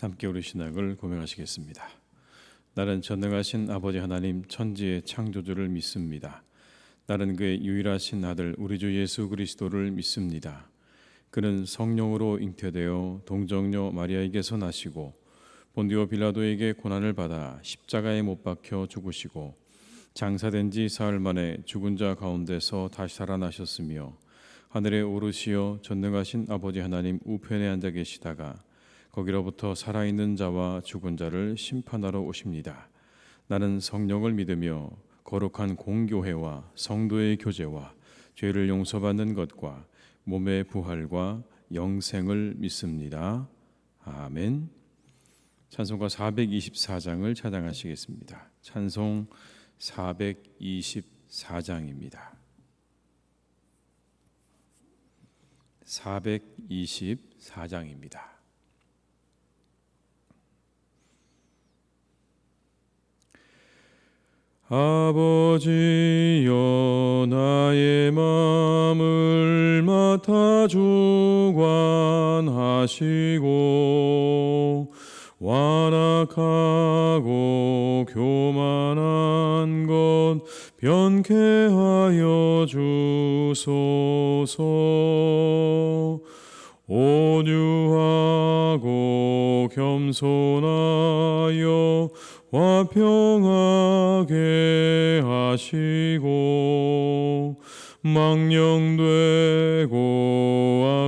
함께 우리 신앙을 고백하시겠습니다. 나는 전능하신 아버지 하나님 천지의 창조주를 믿습니다. 나는 그의 유일하신 아들 우리 주 예수 그리스도를 믿습니다. 그는 성령으로 잉태되어 동정녀 마리아에게서 나시고 본디오 빌라도에게 고난을 받아 십자가에 못 박혀 죽으시고 장사된 지 사흘 만에 죽은 자 가운데서 다시 살아나셨으며 하늘에 오르시어 전능하신 아버지 하나님 우편에 앉아 계시다가 거기로부터 살아있는 자와 죽은 자를 심판하러 오십니다. 나는 성령을 믿으며 거룩한 공교회와 성도의 교제와 죄를 용서받는 것과 몸의 부활과 영생을 믿습니다. 아멘. 찬송가 424장을 찬양하시겠습니다. 찬송 424장입니다. 424장입니다. 아버지여 나의 맘을 맡아 주관하시고 완악하고 교만한 것 변케 하여 주소서. 온유하고 겸손하여 화평하게 하시고 망령되고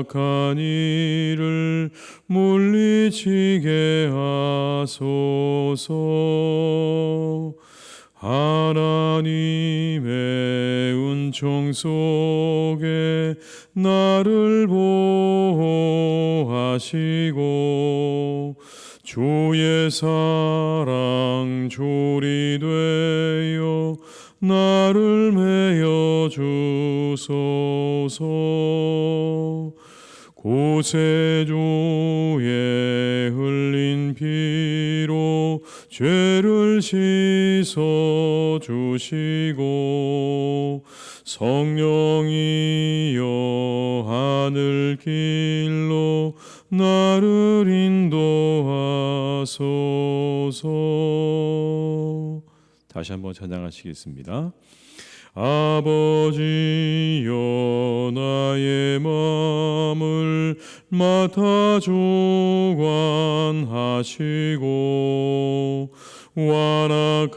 악한 일을 물리치게 하소서. 하나님의 은총 속에 나를 보호하시고 주의 사랑 조리되어 나를 메어 주소서. 구세주의 흘린 피로 죄를 씻어 주시고 성령이여 하늘 길로 나를 인도하소서. 다시 한번 찬양하시겠습니다. 아버지여 나의 마음을 맡아 주관하시고 완악하고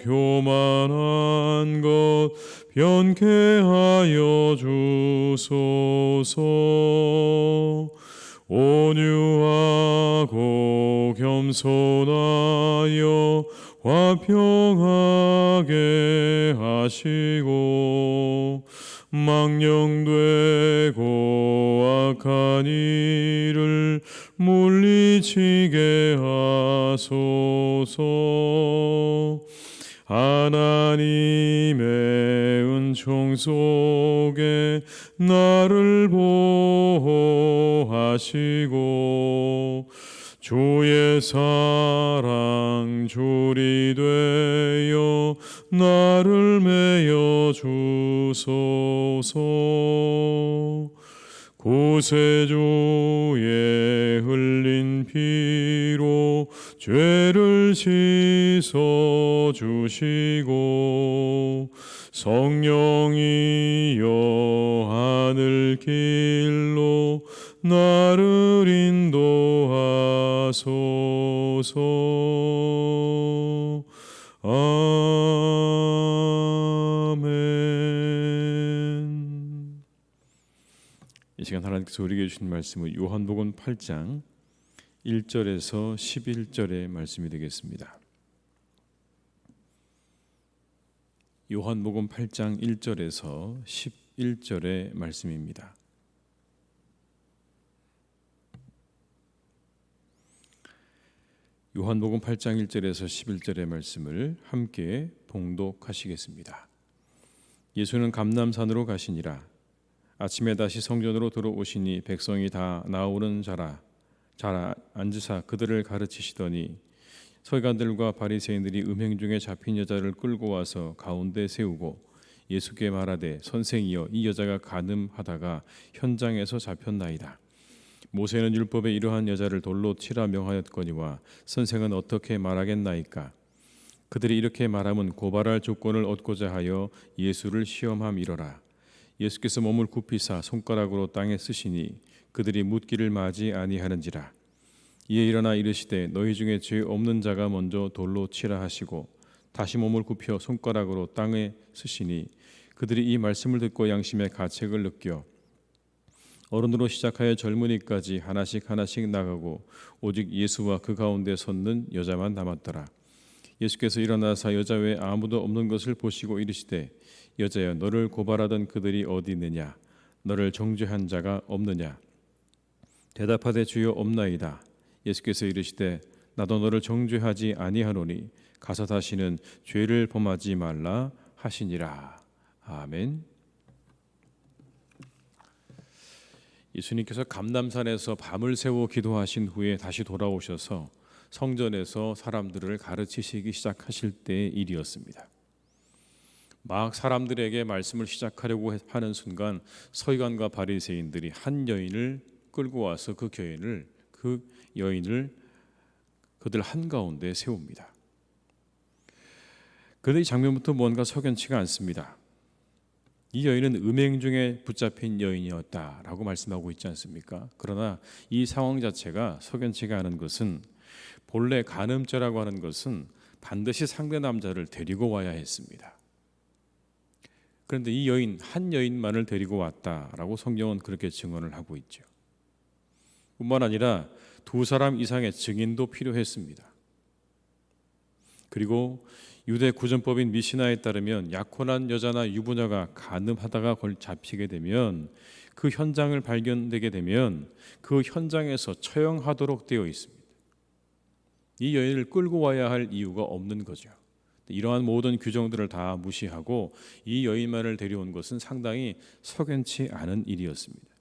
교만한 것 변케 하여 주소서. 온유하고 겸손하여 화평하게 하시고 망령되고 악한 일을 물리치게 하소서. 하나님의 은총 속에 나를 보호하시고 주의 사랑 조리되어 나를 메어 주소서. 구세주의 흘린 피로 죄를 씻어 주시고 성령이여 하늘 길로 나를 인도하소서. 아멘. 이 시간 하나님께서 우리에게 주신 말씀은 요한복음 8장 1절에서 11절의 말씀이 되겠습니다. 요한복음 8장 1절에서 11절의 말씀입니다. 요한복음 8장 1절에서 11절의 말씀을 함께 봉독하시겠습니다. 예수는 감람산으로 가시니라. 아침에 다시 성전으로 들어오시니 백성이 다 나오는 자라 앉으사 그들을 가르치시더니 서기관들과 바리새인들이 음행 중에 잡힌 여자를 끌고 와서 가운데 세우고 예수께 말하되 선생이여 이 여자가 간음하다가 현장에서 잡혔나이다. 모세는 율법에 이러한 여자를 돌로 치라 명하였거니와 선생은 어떻게 말하겠나이까. 그들이 이렇게 말하면 고발할 조건을 얻고자 하여 예수를 시험함이로라. 예수께서 몸을 굽히사 손가락으로 땅에 쓰시니 그들이 묻기를 마지 아니하는지라. 이에 일어나 이르시되 너희 중에 죄 없는 자가 먼저 돌로 치라 하시고 다시 몸을 굽혀 손가락으로 땅에 쓰시니 그들이 이 말씀을 듣고 양심의 가책을 느껴 어른으로 시작하여 젊은이까지 하나씩 하나씩 나가고 오직 예수와 그 가운데 섰는 여자만 남았더라. 예수께서 일어나사 여자 외에 아무도 없는 것을 보시고 이르시되 여자여 너를 고발하던 그들이 어디 있느냐. 너를 정죄한 자가 없느냐. 대답하되 주여 없나이다. 예수께서 이르시되 나도 너를 정죄하지 아니하노니 가서 다시는 죄를 범하지 말라 하시니라. 아멘. 예수님께서 감람산에서 밤을 새워 기도하신 후에 다시 돌아오셔서 성전에서 사람들을 가르치시기 시작하실 때의 일이었습니다. 막 사람들에게 말씀을 시작하려고 하는 순간 서기관과 바리새인들이 한 여인을 끌고 와서 그 여인을 그들 한가운데 세웁니다. 그런데 이 장면부터 뭔가 석연치가 않습니다. 이 여인은 음행 중에 붙잡힌 여인이었다라고 말씀하고 있지 않습니까? 그러나 이 상황 자체가 석연치가 않은 것은 본래 간음죄라고 하는 것은 반드시 상대 남자를 데리고 와야 했습니다. 그런데 이 여인 한 여인만을 데리고 왔다라고 성경은 그렇게 증언을 하고 있죠. 뿐만 아니라 두 사람 이상의 증인도 필요했습니다. 그리고 유대 구전법인 미시나에 따르면 약혼한 여자나 유부녀가 간음하다가 잡히게 되면 그 현장을 발견되게 되면 그 현장에서 처형하도록 되어 있습니다. 이 여인을 끌고 와야 할 이유가 없는 거죠. 이러한 모든 규정들을 다 무시하고 이 여인만을 데려온 것은 상당히 석연치 않은 일이었습니다.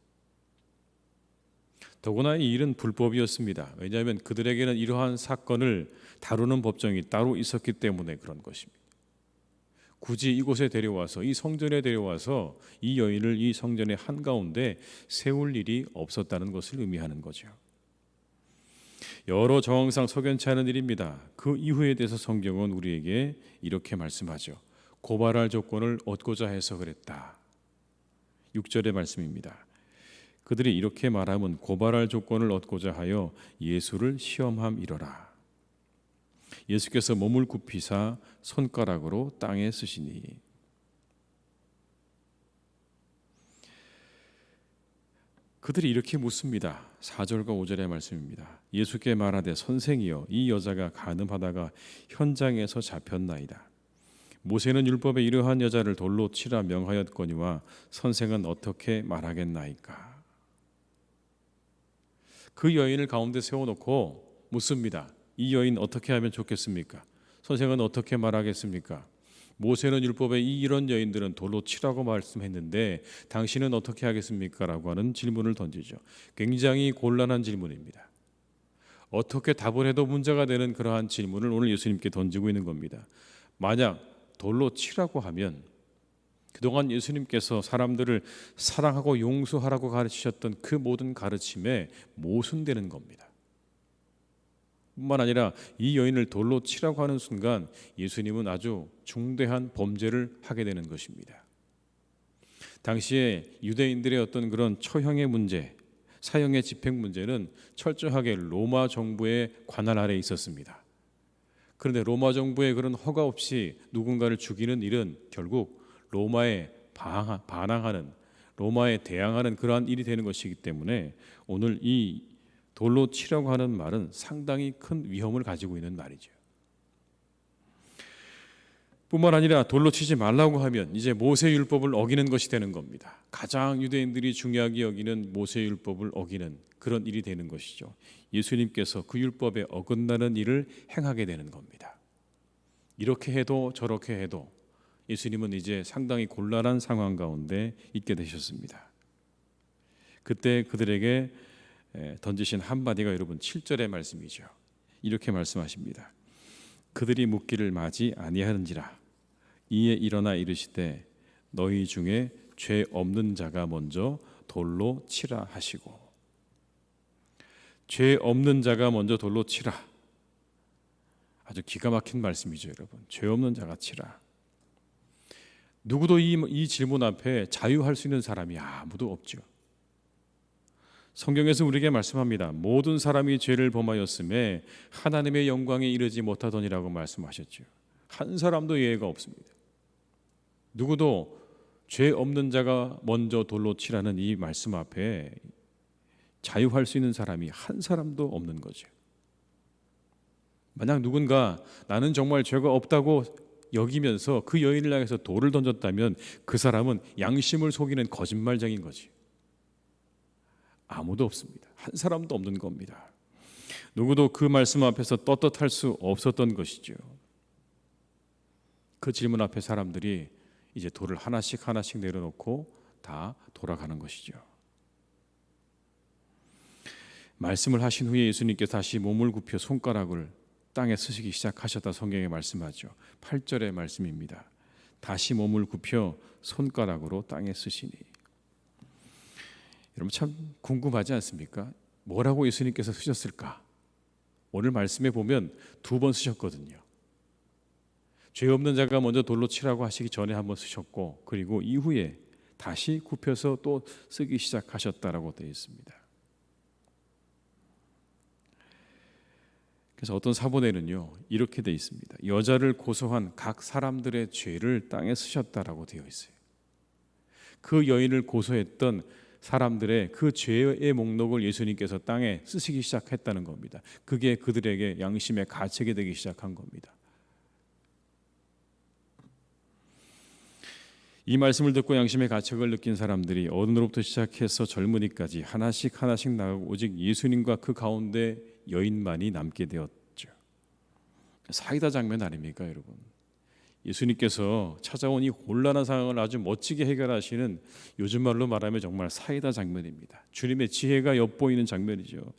더구나 이 일은 불법이었습니다. 왜냐하면 그들에게는 이러한 사건을 다루는 법정이 따로 있었기 때문에 그런 것입니다. 굳이 이곳에 데려와서 이 성전에 데려와서 이 여인을 이 성전의 한가운데 세울 일이 없었다는 것을 의미하는 거죠. 여러 정황상 석연치 않은 일입니다. 그 이후에 대해서 성경은 우리에게 이렇게 말씀하죠. 고발할 조건을 얻고자 해서 그랬다. 6절의 말씀입니다. 그들이 이렇게 말하면 고발할 조건을 얻고자 하여 예수를 시험함이로라. 예수께서 몸을 굽히사 손가락으로 땅에 쓰시니. 그들이 이렇게 묻습니다. 4절과 5절의 말씀입니다. 예수께 말하되 선생이여 이 여자가 간음하다가 현장에서 잡혔나이다. 모세는 율법에 이러한 여자를 돌로 치라 명하였거니와 선생은 어떻게 말하겠나이까. 그 여인을 가운데 세워놓고 묻습니다. 이 여인 어떻게 하면 좋겠습니까? 선생은 어떻게 말하겠습니까? 모세는 율법에 이런 여인들은 돌로 치라고 말씀했는데 당신은 어떻게 하겠습니까? 라고 하는 질문을 던지죠. 굉장히 곤란한 질문입니다. 어떻게 답을 해도 문제가 되는 그러한 질문을 오늘 예수님께 던지고 있는 겁니다. 만약 돌로 치라고 하면 그동안 예수님께서 사람들을 사랑하고 용서하라고 가르치셨던 그 모든 가르침에 모순되는 겁니다. 뿐만 아니라 이 여인을 돌로 치라고 하는 순간 예수님은 아주 중대한 범죄를 하게 되는 것입니다. 당시에 유대인들의 어떤 그런 처형의 문제, 사형의 집행 문제는 철저하게 로마 정부의 관할 아래에 있었습니다. 그런데 로마 정부의 그런 허가 없이 누군가를 죽이는 일은 결국 로마에 반항하는, 로마에 대항하는 그러한 일이 되는 것이기 때문에 오늘 이 돌로 치라고 하는 말은 상당히 큰 위험을 가지고 있는 말이죠. 뿐만 아니라 돌로 치지 말라고 하면 이제 모세율법을 어기는 것이 되는 겁니다. 가장 유대인들이 중요하게 여기는 모세율법을 어기는 그런 일이 되는 것이죠. 예수님께서 그 율법에 어긋나는 일을 행하게 되는 겁니다. 이렇게 해도 저렇게 해도 예수님은 이제 상당히 곤란한 상황 가운데 있게 되셨습니다. 그때 그들에게 던지신 한마디가 여러분 7절의 말씀이죠. 이렇게 말씀하십니다. 그들이 묻기를 마지 아니하는지라. 이에 일어나 이르시되 너희 중에 죄 없는 자가 먼저 돌로 치라 하시고. 죄 없는 자가 먼저 돌로 치라. 아주 기가 막힌 말씀이죠, 여러분. 죄 없는 자가 치라. 누구도 이 질문 앞에 자유할 수 있는 사람이 아무도 없죠. 성경에서 우리에게 말씀합니다. 모든 사람이 죄를 범하였음에 하나님의 영광에 이르지 못하더니라고 말씀하셨죠. 한 사람도 예외가 없습니다. 누구도 죄 없는 자가 먼저 돌로 치라는 이 말씀 앞에 자유할 수 있는 사람이 한 사람도 없는 거죠. 만약 누군가 나는 정말 죄가 없다고 여기면서 그 여인을 향해서 돌을 던졌다면 그 사람은 양심을 속이는 거짓말쟁인 거지. 아무도 없습니다. 한 사람도 없는 겁니다. 누구도 그 말씀 앞에서 떳떳할 수 없었던 것이죠. 그 질문 앞에 사람들이 이제 돌을 하나씩 내려놓고 다 돌아가는 것이죠. 말씀을 하신 후에 예수님께서 다시 몸을 굽혀 손가락을 땅에 쓰시기 시작하셨다 성경에 말씀하죠. 8절의 말씀입니다. 다시 몸을 굽혀 손가락으로 땅에 쓰시니. 여러분 참 궁금하지 않습니까? 뭐라고 예수님께서 쓰셨을까? 오늘 말씀에 보면 2번 쓰셨거든요. 죄 없는 자가 먼저 돌로 치라고 하시기 전에 한번 쓰셨고, 그리고 이후에 다시 굽혀서 또 쓰기 시작하셨다라고 되어 있습니다. 그래서 어떤 사본에는요 이렇게 되어 있습니다. 여자를 고소한 각 사람들의 죄를 땅에 쓰셨다라고 되어 있어요. 그 여인을 고소했던 사람들의 그 죄의 목록을 예수님께서 땅에 쓰시기 시작했다는 겁니다. 그게 그들에게 양심의 가책이 되기 시작한 겁니다. 이 말씀을 듣고 양심의 가책을 느낀 사람들이 어른으로부터 시작해서 젊은이까지 하나씩 나가고 오직 예수님과 그 가운데 여인만이 남게 되었죠. 사이다 장면 아닙니까, 여러분? 예수님께서 찾아온 이 곤란한 상황을 아주 멋지게 해결하시는, 요즘 말로 말하면 정말 사이다 장면입니다. 주님의 지혜가 엿보이는 장면이죠.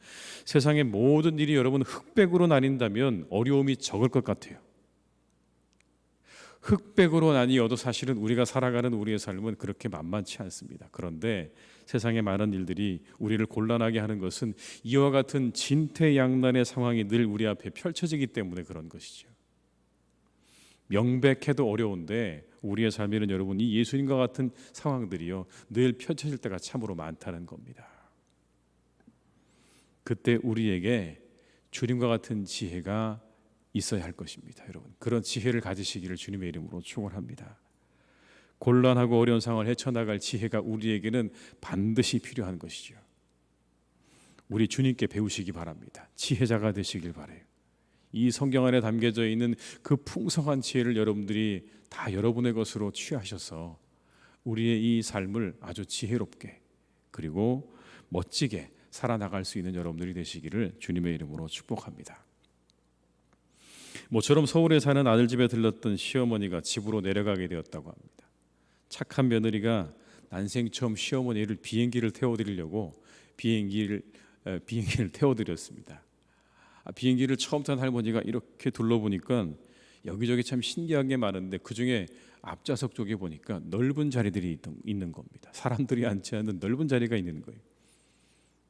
세상의 모든 일이 여러분 흑백으로 나뉜다면 어려움이 적을 것 같아요. 흑백으로 나뉘어도 사실은 우리가 살아가는 우리의 삶은 그렇게 만만치 않습니다. 그런데 세상의 많은 일들이 우리를 곤란하게 하는 것은 이와 같은 진퇴양난의 상황이 늘 우리 앞에 펼쳐지기 때문에 그런 것이죠. 명백해도 어려운데 우리의 삶에는 여러분 이 예수님과 같은 상황들이요 늘 펼쳐질 때가 참으로 많다는 겁니다. 그때 우리에게 주님과 같은 지혜가 있어야 할 것입니다. 여러분 그런 지혜를 가지시기를 주님의 이름으로 축원합니다. 곤란하고 어려운 상황을 헤쳐나갈 지혜가 우리에게는 반드시 필요한 것이죠. 우리 주님께 배우시기 바랍니다. 지혜자가 되시길 바라요. 이 성경 안에 담겨져 있는 그 풍성한 지혜를 여러분들이 다 여러분의 것으로 취하셔서 우리의 이 삶을 아주 지혜롭게 그리고 멋지게 살아나갈 수 있는 여러분들이 되시기를 주님의 이름으로 축복합니다. 모처럼 서울에 사는 아들 집에 들렀던 시어머니가 집으로 내려가게 되었다고 합니다. 착한 며느리가 난생 처음 시어머니를 비행기를 태워드리려고 비행기를 태워드렸습니다. 비행기를 처음 탄 할머니가 이렇게 둘러보니까 여기저기 참 신기한 게 많은데 그중에 앞좌석 쪽에 보니까 넓은 자리들이 있는 겁니다. 사람들이 앉지 않는 넓은 자리가 있는 거예요.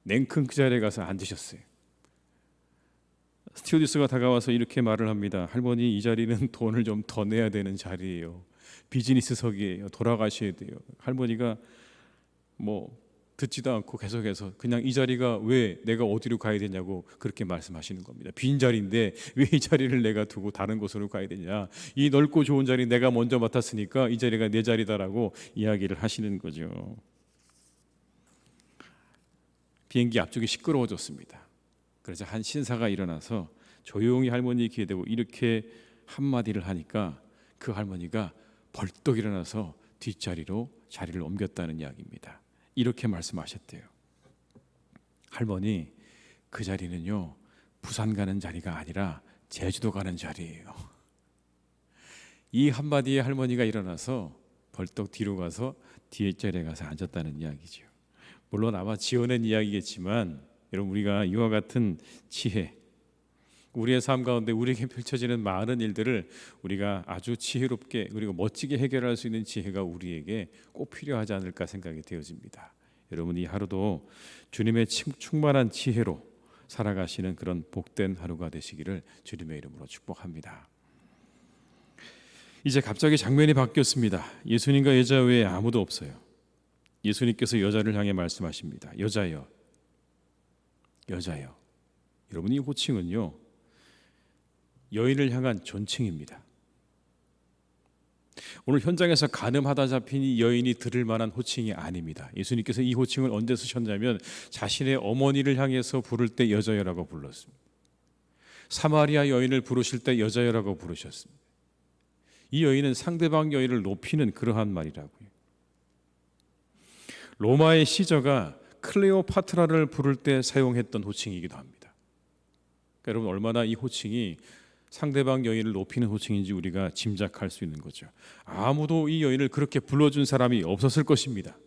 냉큼 그 자리에 가서 앉으셨어요. 스튜어디스가 다가와서 이렇게 말을 합니다. 할머니, 이 자리는 돈을 좀 더 내야 되는 자리예요. 비즈니스석이에요. 돌아가셔야 돼요. 할머니가 듣지도 않고 계속해서 그냥 이 자리가 왜 내가 어디로 가야 되냐고 그렇게 말씀하시는 겁니다. 빈 자리인데 왜 이 자리를 내가 두고 다른 곳으로 가야 되냐. 이 넓고 좋은 자리 내가 먼저 맡았으니까 이 자리가 내 자리다라고 이야기를 하시는 거죠. 비행기 앞쪽이 시끄러워졌습니다. 그래서 한 신사가 일어나서 조용히 할머니 귀에 대고 이렇게 한마디를 하니까 그 할머니가 벌떡 일어나서 뒷자리로 자리를 옮겼다는 이야기입니다. 이렇게 말씀하셨대요. 할머니, 그 자리는요 부산 가는 자리가 아니라 제주도 가는 자리예요. 이 한마디에 할머니가 일어나서 벌떡 뒤로 가서 뒤에 자리에 가서 앉았다는 이야기죠. 물론 아마 지어낸 이야기겠지만 여러분 우리가 이와 같은 지혜, 우리의 삶 가운데 우리에게 펼쳐지는 많은 일들을 우리가 아주 지혜롭게 그리고 멋지게 해결할 수 있는 지혜가 우리에게 꼭 필요하지 않을까 생각이 되어집니다. 여러분 이 하루도 주님의 충만한 지혜로 살아가시는 그런 복된 하루가 되시기를 주님의 이름으로 축복합니다. 이제 갑자기 장면이 바뀌었습니다. 예수님과 여자 외에 아무도 없어요. 예수님께서 여자를 향해 말씀하십니다. 여자여, 여자여. 여러분, 이 호칭은요, 여인을 향한 존칭입니다. 오늘 현장에서 간음하다 잡힌 이 여인이 들을 만한 호칭이 아닙니다. 예수님께서 이 호칭을 언제 쓰셨냐면 자신의 어머니를 향해서 부를 때 여자여라고 불렀습니다. 사마리아 여인을 부르실 때 여자여라고 부르셨습니다. 이 여인은 상대방 여인을 높이는 그러한 말이라고요. 로마의 시저가 클레오파트라를 부를 때 사용했던 호칭이기도 합니다. 그러니까 여러분, 얼마나 이 호칭이 상대방 여인을 높이는 호칭인지 우리가 짐작할 수 있는 거죠. 아무도 이 여인을 그렇게 불러준 사람이 없었을 것입니다.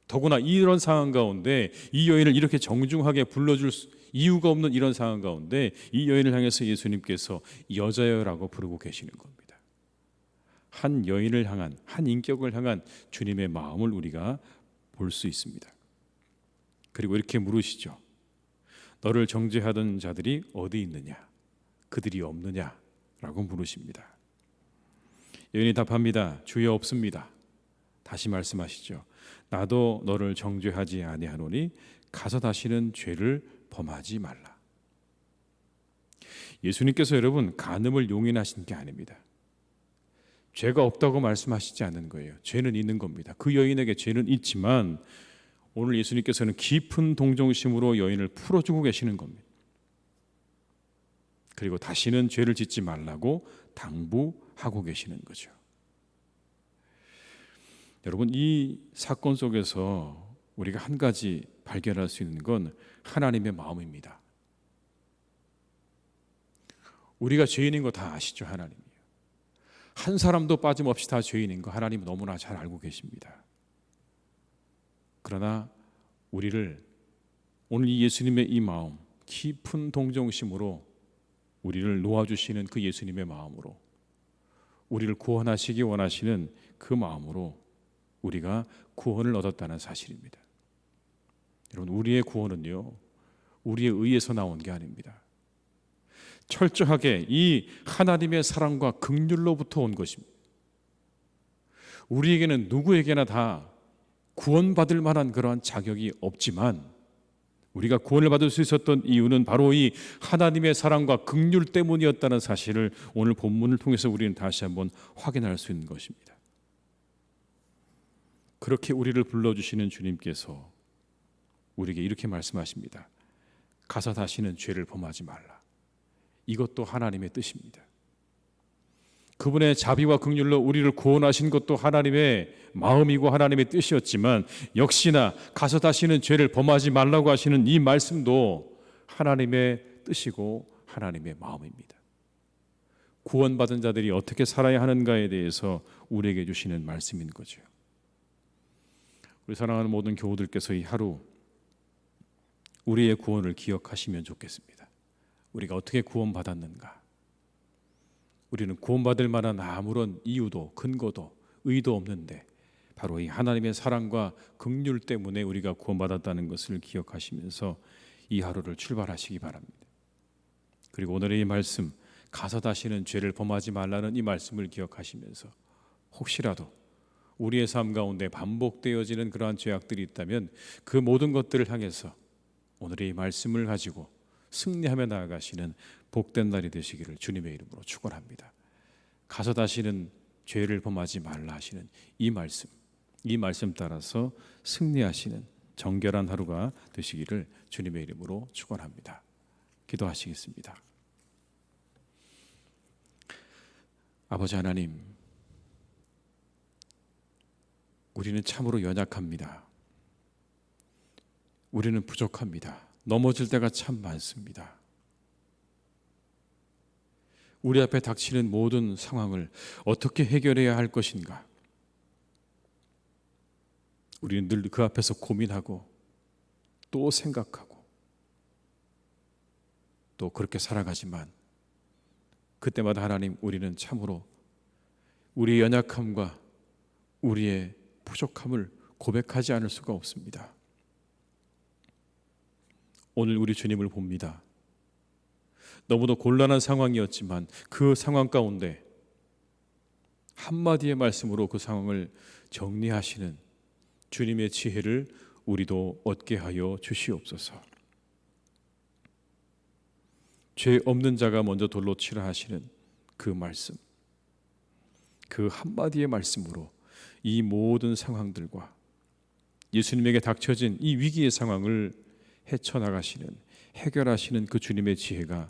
더구나 이런 상황 가운데 이 여인을 이렇게 정중하게 불러줄 이유가 없는 이런 상황 가운데 이 여인을 향해서 예수님께서 여자여라고 부르고 계시는 겁니다. 한 여인을 향한, 한 인격을 향한 주님의 마음을 우리가 볼 수 있습니다. 그리고 이렇게 물으시죠. 너를 정죄하던 자들이 어디 있느냐? 그들이 없느냐? 라고 물으십니다. 여인이 답합니다. 주여, 없습니다. 다시 말씀하시죠. 나도 너를 정죄하지 아니하노니 가서 다시는 죄를 범하지 말라. 예수님께서 여러분, 간음을 용인하신 게 아닙니다. 죄가 없다고 말씀하시지 않는 거예요. 죄는 있는 겁니다. 그 여인에게 죄는 있지만 오늘 예수님께서는 깊은 동정심으로 여인을 풀어주고 계시는 겁니다. 그리고 다시는 죄를 짓지 말라고 당부하고 계시는 거죠. 여러분, 이 사건 속에서 우리가 한 가지 발견할 수 있는 건 하나님의 마음입니다. 우리가 죄인인 거 다 아시죠? 하나님이요. 한 사람도 빠짐없이 다 죄인인 거 하나님은 너무나 잘 알고 계십니다. 그러나 우리를 오늘 이 예수님의 이 마음, 깊은 동정심으로 우리를 놓아주시는 그 예수님의 마음으로, 우리를 구원하시기 원하시는 그 마음으로 우리가 구원을 얻었다는 사실입니다. 여러분, 우리의 구원은요, 우리의 의에서 나온 게 아닙니다. 철저하게 이 하나님의 사랑과 긍휼로부터 온 것입니다. 우리에게는 누구에게나 다 구원받을 만한 그러한 자격이 없지만 우리가 구원을 받을 수 있었던 이유는 바로 이 하나님의 사랑과 긍휼 때문이었다는 사실을 오늘 본문을 통해서 우리는 다시 한번 확인할 수 있는 것입니다. 그렇게 우리를 불러주시는 주님께서 우리에게 이렇게 말씀하십니다. 가서 다시는 죄를 범하지 말라. 이것도 하나님의 뜻입니다. 그분의 자비와 긍휼로 우리를 구원하신 것도 하나님의 마음이고 하나님의 뜻이었지만 역시나 가서 다시는 죄를 범하지 말라고 하시는 이 말씀도 하나님의 뜻이고 하나님의 마음입니다. 구원받은 자들이 어떻게 살아야 하는가에 대해서 우리에게 주시는 말씀인 거죠. 우리 사랑하는 모든 교우들께서 이 하루 우리의 구원을 기억하시면 좋겠습니다. 우리가 어떻게 구원받았는가? 우리는 구원받을 만한 아무런 이유도 근거도 의도 없는데 바로 이 하나님의 사랑과 긍휼 때문에 우리가 구원받았다는 것을 기억하시면서 이 하루를 출발하시기 바랍니다. 그리고 오늘의 이 말씀, 가서 다시는 죄를 범하지 말라는 이 말씀을 기억하시면서 혹시라도 우리의 삶 가운데 반복되어지는 그러한 죄악들이 있다면 그 모든 것들을 향해서 오늘의 이 말씀을 가지고 승리하며 나아가시는 복된 날이 되시기를 주님의 이름으로 축원합니다. 가서 다시는 죄를 범하지 말라 하시는 이 말씀 따라서 승리하시는 정결한 하루가 되시기를 주님의 이름으로 축원합니다. 기도하시겠습니다. 아버지 하나님, 우리는 참으로 연약합니다. 우리는 부족합니다. 넘어질 때가 참 많습니다. 우리 앞에 닥치는 모든 상황을 어떻게 해결해야 할 것인가? 우리는 늘 그 앞에서 고민하고 또 생각하고 또 그렇게 살아가지만 그때마다 하나님, 우리는 참으로 우리의 연약함과 우리의 부족함을 고백하지 않을 수가 없습니다. 오늘 우리 주님을 봅니다. 너무도 곤란한 상황이었지만 그 상황 가운데 한마디의 말씀으로 그 상황을 정리하시는 주님의 지혜를 우리도 얻게 하여 주시옵소서. 죄 없는 자가 먼저 돌로 치라 하시는 그 말씀, 그 한마디의 말씀으로 이 모든 상황들과 예수님에게 닥쳐진 이 위기의 상황을 헤쳐나가시는, 해결하시는 그 주님의 지혜가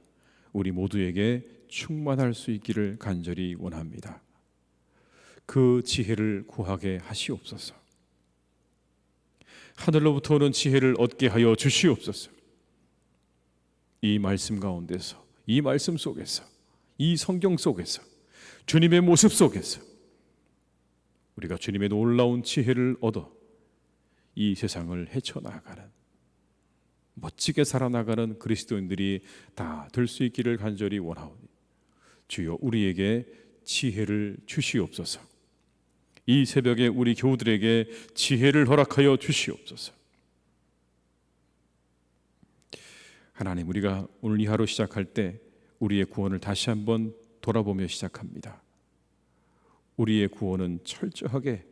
우리 모두에게 충만할 수 있기를 간절히 원합니다. 그 지혜를 구하게 하시옵소서. 하늘로부터 오는 지혜를 얻게 하여 주시옵소서. 이 말씀 가운데서, 이 말씀 속에서, 이 성경 속에서, 주님의 모습 속에서 우리가 주님의 놀라운 지혜를 얻어 이 세상을 헤쳐나가는, 멋지게 살아나가는 그리스도인들이 다 될 수 있기를 간절히 원하오니 주여 우리에게 지혜를 주시옵소서. 이 새벽에 우리 교우들에게 지혜를 허락하여 주시옵소서. 하나님, 우리가 오늘 이 하루 시작할 때 우리의 구원을 다시 한번 돌아보며 시작합니다. 우리의 구원은 철저하게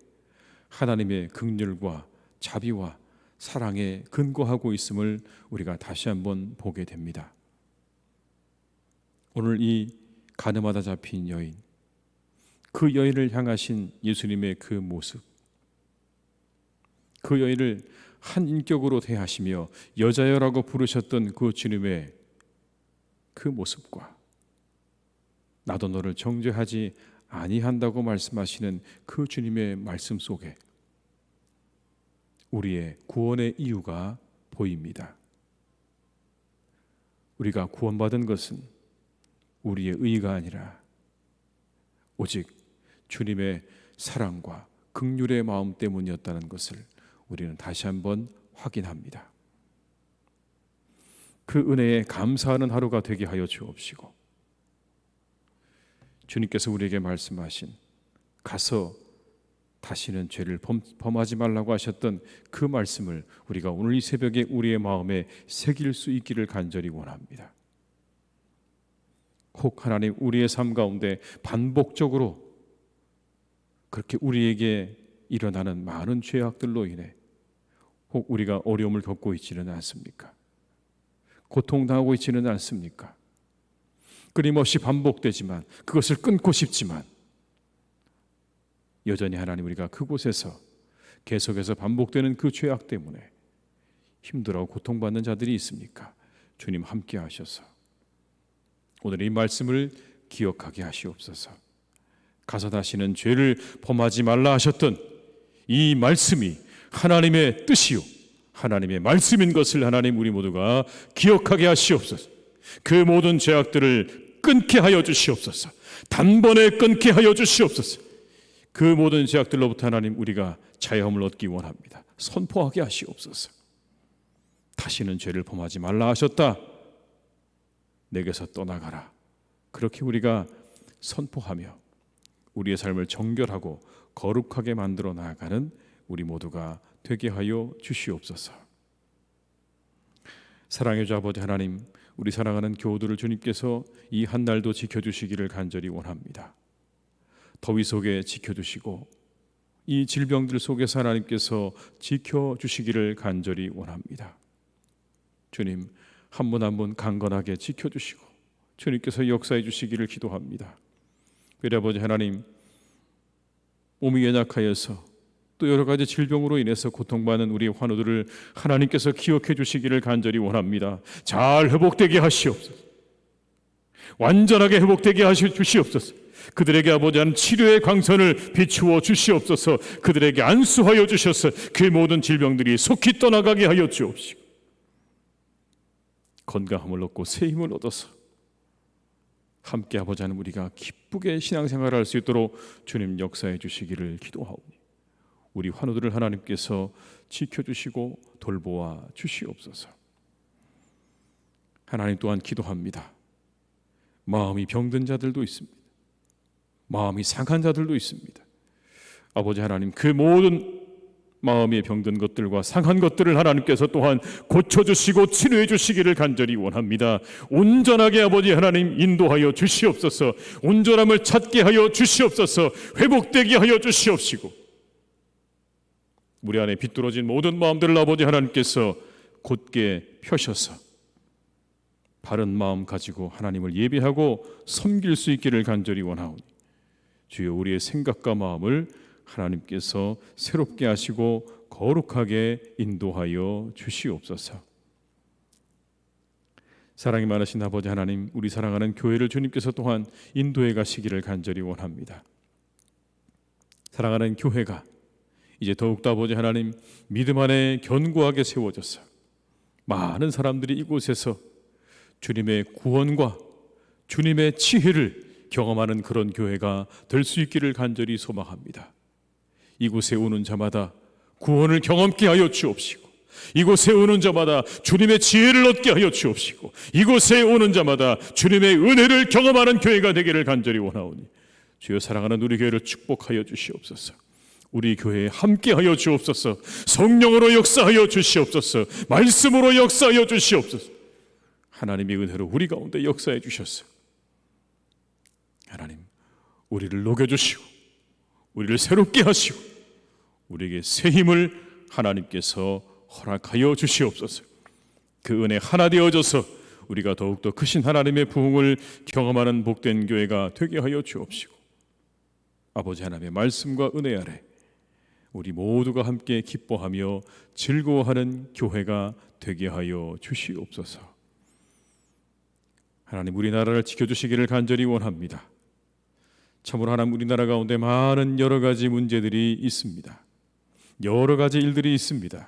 하나님의 긍휼과 자비와 사랑에 근거하고 있음을 우리가 다시 한번 보게 됩니다. 오늘 이 가늠하다 잡힌 여인, 그 여인을 향하신 예수님의 그 모습, 그 여인을 한 인격으로 대하시며 여자여라고 부르셨던 그 주님의 그 모습과 나도 너를 정죄하지 아니한다고 말씀하시는 그 주님의 말씀 속에 우리의 구원의 이유가 보입니다. 우리가 구원받은 것은 우리의 의가 아니라 오직 주님의 사랑과 긍휼의 마음 때문이었다는 것을 우리는 다시 한번 확인합니다. 그 은혜에 감사하는 하루가 되게 하여 주옵시고, 주님께서 우리에게 말씀하신 가서 다시는 죄를 범하지 말라고 하셨던 그 말씀을 우리가 오늘 이 새벽에 우리의 마음에 새길 수 있기를 간절히 원합니다. 혹 하나님, 우리의 삶 가운데 반복적으로 그렇게 우리에게 일어나는 많은 죄악들로 인해 혹 우리가 어려움을 겪고 있지는 않습니까? 고통당하고 있지는 않습니까? 끊임없이 반복되지만 그것을 끊고 싶지만 여전히 하나님, 우리가 그곳에서 계속해서 반복되는 그 죄악 때문에 힘들어 고통받는 자들이 있습니까? 주님 함께 하셔서 오늘 이 말씀을 기억하게 하시옵소서. 가서 다시는 죄를 범하지 말라 하셨던 이 말씀이 하나님의 뜻이요 하나님의 말씀인 것을 하나님, 우리 모두가 기억하게 하시옵소서. 그 모든 죄악들을 끊게 하여 주시옵소서. 단번에 끊게 하여 주시옵소서. 그 모든 죄악들로부터 하나님, 우리가 자유함을 얻기 원합니다. 선포하게 하시옵소서. 다시는 죄를 범하지 말라 하셨다. 내게서 떠나가라. 그렇게 우리가 선포하며 우리의 삶을 정결하고 거룩하게 만들어 나아가는 우리 모두가 되게 하여 주시옵소서. 사랑의 주 아버지 하나님, 우리 사랑하는 교우들을 주님께서 이 한 날도 지켜주시기를 간절히 원합니다. 더위 속에 지켜주시고 이 질병들 속에서 하나님께서 지켜주시기를 간절히 원합니다. 주님, 한 분 한 분 강건하게 지켜주시고 주님께서 역사해 주시기를 기도합니다. 그래 아버지 하나님, 몸이 연약하여서 또 여러 가지 질병으로 인해서 고통받는 우리 환우들을 하나님께서 기억해 주시기를 간절히 원합니다. 잘 회복되게 하시옵소서. 완전하게 회복되게 주시옵소서. 그들에게 아버지 하나님, 치료의 광선을 비추어 주시옵소서. 그들에게 안수하여 주셔서 그 모든 질병들이 속히 떠나가게 하여 주옵시고 건강함을 얻고 새 힘을 얻어서 함께 아버지 하나님, 우리가 기쁘게 신앙생활을 할 수 있도록 주님 역사해 주시기를 기도하오니 우리 환우들을 하나님께서 지켜주시고 돌보아 주시옵소서. 하나님 또한 기도합니다. 마음이 병든 자들도 있습니다. 마음이 상한 자들도 있습니다. 아버지 하나님, 그 모든 마음에 병든 것들과 상한 것들을 하나님께서 또한 고쳐주시고 치료해 주시기를 간절히 원합니다. 온전하게 아버지 하나님 인도하여 주시옵소서. 온전함을 찾게 하여 주시옵소서. 회복되게 하여 주시옵시고, 우리 안에 비뚤어진 모든 마음들을 아버지 하나님께서 곧게 펴셔서 바른 마음 가지고 하나님을 예배하고 섬길 수 있기를 간절히 원하오니, 주여 우리의 생각과 마음을 하나님께서 새롭게 하시고 거룩하게 인도하여 주시옵소서. 사랑이 많으신 아버지 하나님, 우리 사랑하는 교회를 주님께서 또한 인도해 가시기를 간절히 원합니다. 사랑하는 교회가 이제 더욱더 아버지 하나님 믿음 안에 견고하게 세워져서 많은 사람들이 이곳에서 주님의 구원과 주님의 지혜를 경험하는 그런 교회가 될 수 있기를 간절히 소망합니다. 이곳에 오는 자마다 구원을 경험케 하여 주옵시고, 이곳에 오는 자마다 주님의 지혜를 얻게 하여 주옵시고, 이곳에 오는 자마다 주님의 은혜를 경험하는 교회가 되기를 간절히 원하오니, 주여 사랑하는 우리 교회를 축복하여 주시옵소서. 우리 교회에 함께하여 주옵소서. 성령으로 역사하여 주시옵소서. 말씀으로 역사하여 주시옵소서. 하나님의 은혜로 우리 가운데 역사해 주셨어요. 하나님, 우리를 녹여주시고 우리를 새롭게 하시고 우리에게 새 힘을 하나님께서 허락하여 주시옵소서. 그 은혜 하나 되어져서 우리가 더욱더 크신 하나님의 부흥을 경험하는 복된 교회가 되게 하여 주옵시고, 아버지 하나님의 말씀과 은혜 아래 우리 모두가 함께 기뻐하며 즐거워하는 교회가 되게 하여 주시옵소서. 하나님, 우리나라를 지켜주시기를 간절히 원합니다. 참으로 하나님, 우리나라 가운데 많은 여러 가지 문제들이 있습니다. 여러 가지 일들이 있습니다.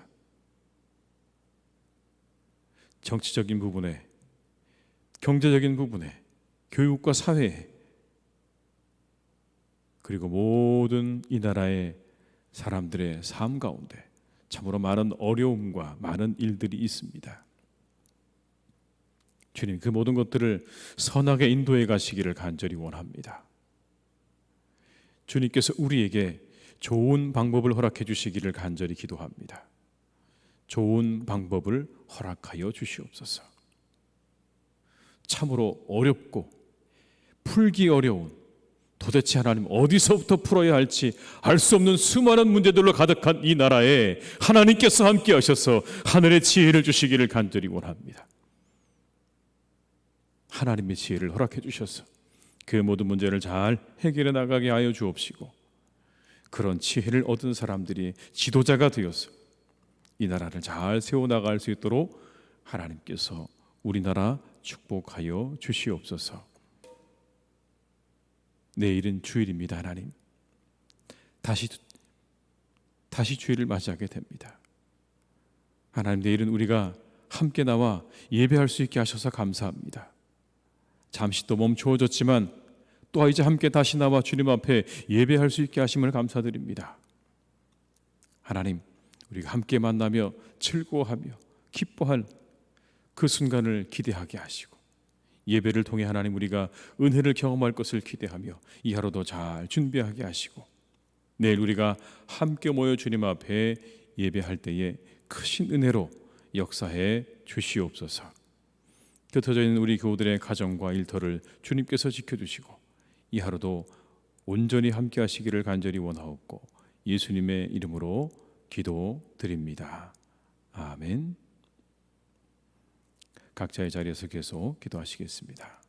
정치적인 부분에, 경제적인 부분에, 교육과 사회에, 그리고 모든 이 나라의 사람들의 삶 가운데 참으로 많은 어려움과 많은 일들이 있습니다. 주님, 그 모든 것들을 선하게 인도해 가시기를 간절히 원합니다. 주님께서 우리에게 좋은 방법을 허락해 주시기를 간절히 기도합니다. 좋은 방법을 허락하여 주시옵소서. 참으로 어렵고 풀기 어려운, 도대체 하나님 어디서부터 풀어야 할지 알 수 없는 수많은 문제들로 가득한 이 나라에 하나님께서 함께 하셔서 하늘의 지혜를 주시기를 간절히 원합니다. 하나님의 지혜를 허락해 주셔서 그 모든 문제를 잘 해결해 나가게 하여 주옵시고, 그런 지혜를 얻은 사람들이 지도자가 되어서 이 나라를 잘 세워나갈 수 있도록 하나님께서 우리나라 축복하여 주시옵소서. 내일은 주일입니다. 하나님, 다시 주일을 맞이하게 됩니다. 하나님, 내일은 우리가 함께 나와 예배할 수 있게 하셔서 감사합니다. 잠시 또 멈추어졌지만 또 이제 함께 다시 나와 주님 앞에 예배할 수 있게 하심을 감사드립니다. 하나님, 우리가 함께 만나며 즐거워하며 기뻐할 그 순간을 기대하게 하시고, 예배를 통해 하나님 우리가 은혜를 경험할 것을 기대하며 이 하루도 잘 준비하게 하시고, 내일 우리가 함께 모여 주님 앞에 예배할 때에 크신 은혜로 역사해 주시옵소서. 흩어져 있는 우리 교우들의 가정과 일터를 주님께서 지켜주시고 이 하루도 온전히 함께 하시기를 간절히 원하옵고 예수님의 이름으로 기도드립니다. 아멘. 각자의 자리에서 계속 기도하시겠습니다.